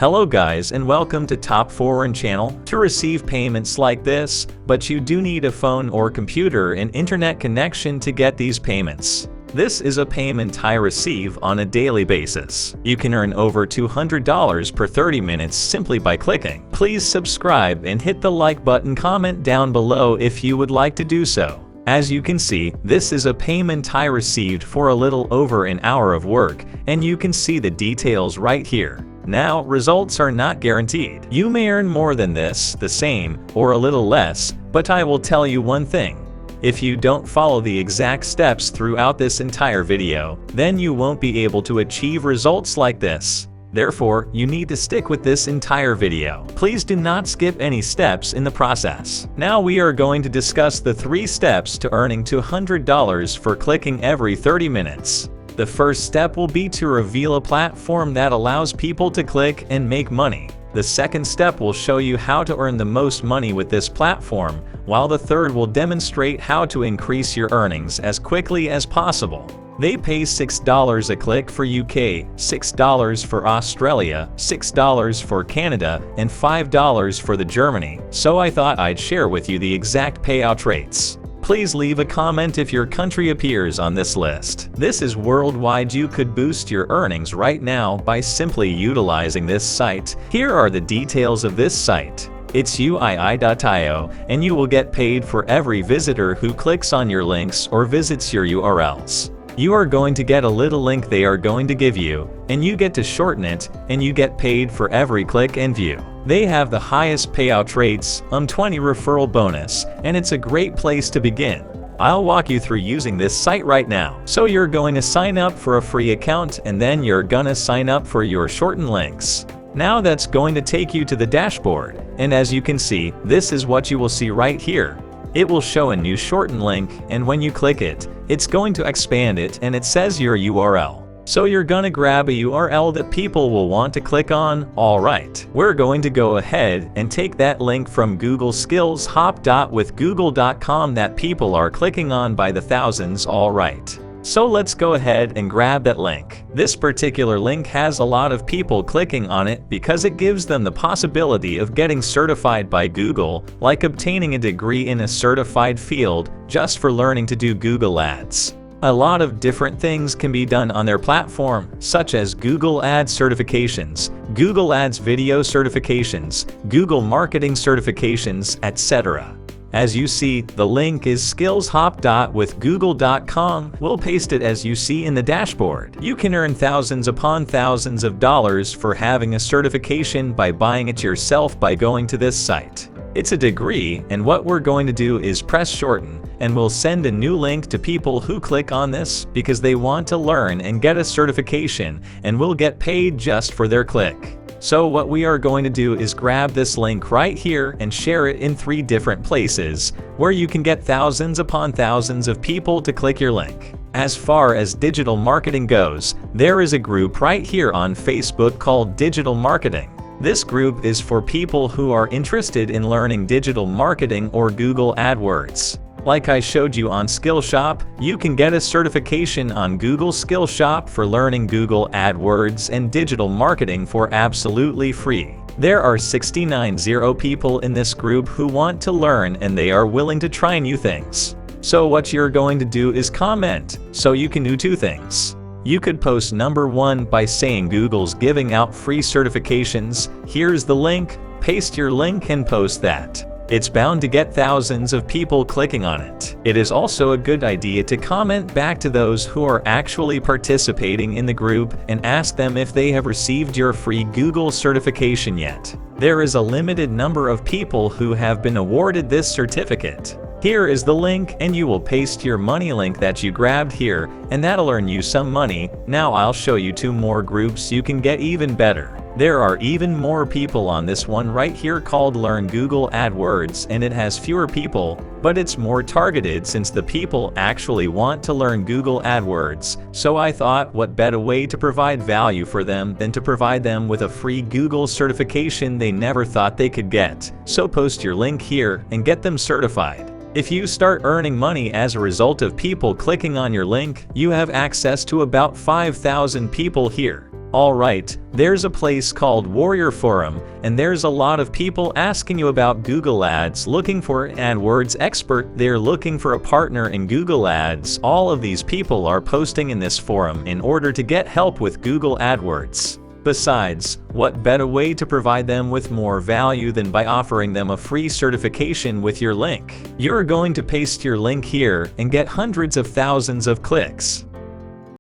Hello guys and welcome to Top Foreign channel. To receive payments like this, but you do need a phone or computer and internet connection to get these payments. This is a payment I receive on a daily basis. You can earn over $200 per 30 minutes simply by clicking. Please subscribe and hit the like button, comment down below if you would like to do so. As you can see, this is a payment I received for a little over an hour of work, and you can see the details right here. Now, results are not guaranteed. You may earn more than this, the same, or a little less, but I will tell you one thing. If you don't follow the exact steps throughout this entire video, then you won't be able to achieve results like this. Therefore, you need to stick with this entire video. Please do not skip any steps in the process. Now we are going to discuss the 3 steps to earning $200 for clicking every 30 minutes. The first step will be to reveal a platform that allows people to click and make money. The second step will show you how to earn the most money with this platform, while the third will demonstrate how to increase your earnings as quickly as possible. They pay $6 a click for UK, $6 for Australia, $6 for Canada, and $5 for the Germany, so I thought I'd share with you the exact payout rates. Please leave a comment if your country appears on this list. This is worldwide. You could boost your earnings right now by simply utilizing this site. Here are the details of this site. It's UII.io, and you will get paid for every visitor who clicks on your links or visits your URLs. You are going to get a little link they are going to give you, and you get to shorten it, and you get paid for every click and view. They have the highest payout rates, 20 referral bonus, and it's a great place to begin. I'll walk you through using this site right now. So you're going to sign up for a free account, and then you're gonna sign up for your shortened links. Now that's going to take you to the dashboard, and as you can see, this is what you will see right here. It will show a new shortened link, and when you click it, it's going to expand it, and it says your URL. So you're gonna grab a URL that people will want to click on. Alright, we're going to go ahead and take that link from Google Skills Hop with google.com that people are clicking on by the thousands. Alright, so let's go ahead and grab that link. This particular link has a lot of people clicking on it because it gives them the possibility of getting certified by Google, like obtaining a degree in a certified field just for learning to do Google Ads. A lot of different things can be done on their platform, such as Google Ads certifications, Google Ads video certifications, Google marketing certifications, etc. As you see, the link is skillshop with google.com. We'll paste it as you see in the dashboard. You can earn thousands upon thousands of dollars for having a certification by buying it yourself by going to this site. It's a degree, and what we're going to do is press shorten, and we'll send a new link to people who click on this because they want to learn and get a certification, and will get paid just for their click. So what we are going to do is grab this link right here and share it in 3 different places where you can get thousands upon thousands of people to click your link. As far as digital marketing goes, there is a group right here on Facebook called Digital Marketing. This group is for people who are interested in learning digital marketing or Google AdWords. Like I showed you on Skillshop, you can get a certification on Google Skillshop for learning Google AdWords and digital marketing for absolutely free. There are 69 people in this group who want to learn, and they are willing to try new things. So what you're going to do is comment, so you can do 2 things. You could post number 1 by saying Google's giving out free certifications. Here's the link, paste your link and post that. It's bound to get thousands of people clicking on it. It is also a good idea to comment back to those who are actually participating in the group and ask them if they have received your free Google certification yet. There is a limited number of people who have been awarded this certificate. Here is the link, and you will paste your money link that you grabbed here, and that'll earn you some money. Now I'll show you 2 more groups you can get even better. There are even more people on this one right here called Learn Google AdWords, and it has fewer people, but it's more targeted since the people actually want to learn Google AdWords. So I thought, what better way to provide value for them than to provide them with a free Google certification they never thought they could get. So post your link here and get them certified. If you start earning money as a result of people clicking on your link, you have access to about 5,000 people here. Alright, there's a place called Warrior Forum, and there's a lot of people asking you about Google Ads, looking for an AdWords expert. They're looking for a partner in Google Ads. All of these people are posting in this forum in order to get help with Google AdWords. Besides, what better way to provide them with more value than by offering them a free certification with your link? You're going to paste your link here and get hundreds of thousands of clicks.